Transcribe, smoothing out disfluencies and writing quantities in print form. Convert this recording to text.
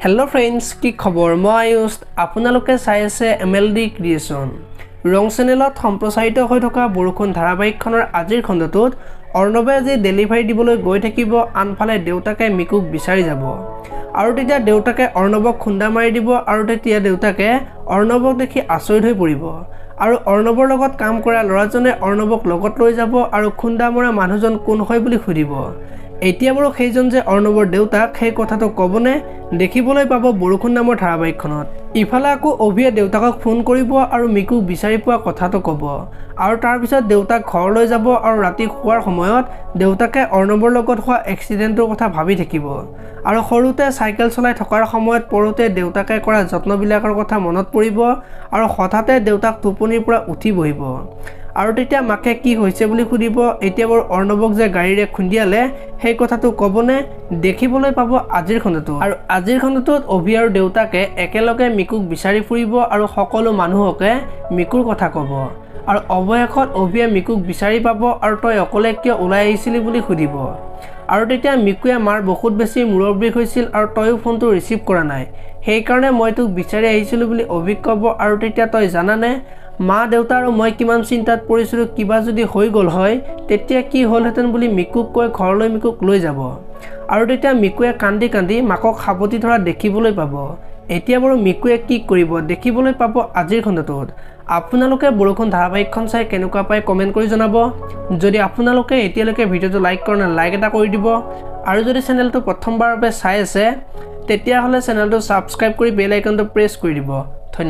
hello friends की खबर मैं आयुष आपनालोके चाइ आछे MLD क्रिएशन रंग चेनेলত सम्प्रचारित হৈ থকা বৰষুণ ধাৰাবাহিকখনৰ আজিৰ খণ্ডটোত অৰ্ণৱে আজি ডেলিভাৰী দিবলৈ গৈ থাকিব আনফালে দেউতাকে মিকুক বিচাৰি যাব আৰু তেতিয়া দেউতাকে অৰ্ণৱক খুন্দা মাৰি দিব আৰু তেতিয়া দেউতাকে অৰ্ণৱক দেখি আচৰিত হৈ পৰিব আৰু অৰ্ণৱৰ লগত কাম কৰা ল'ৰাজনে অৰ্ণৱক লগত লৈ যাব আৰু খুন্দা মৰা মানুহজন কোন হয় বুলি সুধিব এতিয়া বাৰু সেইজন যে অৰ্ণৱৰ দেউতাক সেই কথাটো ক'বনে দেখিবলৈ পাব বৰষুণ নামৰ ধাৰাবাহিকখনত ইফালে আকৌ অভিয়ে দেউতাকক ফোন কৰিব আৰু মিকুক বিচাৰি পোৱা কথাটো ক'ব আৰু তাৰ পিছত দেউতাক ঘৰলৈ যাব আৰু ৰাতি শুৱাৰ সময়ত দেউতাকে অৰ্ণৱৰ লগত হোৱা এক্সিডেণ্টৰ কথা ভাবি থাকিব আৰু সৰুতে সাইকেল চলাই থকাৰ সময়ত পৰোতে দেউতাকে কৰা যত্নবিলাকৰ কথা মনত পৰিব আৰু হঠাতে দেউতাক টোপনিৰ পৰা উঠি বহিব আৰু তেতিয়া মাকে কি হৈছে বুলি সুধিব এতিয়া বৰ অৰ্ণৱক যে গাড়ীৰে খুন্দিয়ালে সেই কথাটো ক'বনে দেখিবলৈ পাব আজিৰ খণ্ডটো আৰু আজিৰ খণ্ডটোত অভি আৰু দেউতাকে একেলগে মিকুক বিচাৰি ফুৰিব আৰু সকলো মানুহকে মিকুৰ কথা ক'ব আৰু অৱশেষত অভিয়ে মিকুক বিচাৰি পাব আৰু তই অকলে কিয় ওলাই আহিছিলি বুলি সুধিব আৰু তেতিয়া মিকুৱে মাৰ বহুত বেছি মূৰৰ বিষ হৈছিল আৰু তয়ো ফোনটো ৰিচিভ কৰা নাই সেইকাৰণে মই তোক বিচাৰি আহিছিলোঁ বুলি অভিক ক'ব আৰু তেতিয়া তই জানানে মা দেউতা আৰু মই কিমান চিন্তাত পৰিছিলোঁ কিবা যদি হৈ গ'ল হয় তেতিয়া কি হ'লহেঁতেন বুলি মিকুক কৈ ঘৰলৈ মিকুক লৈ যাব আৰু তেতিয়া মিকুৱে কান্দি কান্দি মাকক সাৱটি ধৰা দেখিবলৈ পাব এতিয়া বাৰু মিকুৱে কি কৰিব দেখিবলৈ পাব আজিৰ খণ্ডটোত আপোনালোকে বৰষুণ ধাৰাবাহিকখন চাই কেনেকুৱা পায় কমেণ্ট কৰি জনাব যদি আপোনালোকে এতিয়ালৈকে ভিডিঅ'টো লাইক কৰা নাই লাইক এটা কৰি দিব আৰু যদি চেনেলটো প্ৰথমবাৰৰ বাবে চাই আছে তেতিয়াহ'লে চেনেলটো ছাবস্ক্ৰাইব কৰি বেল আইকনটো প্ৰেছ কৰি দিব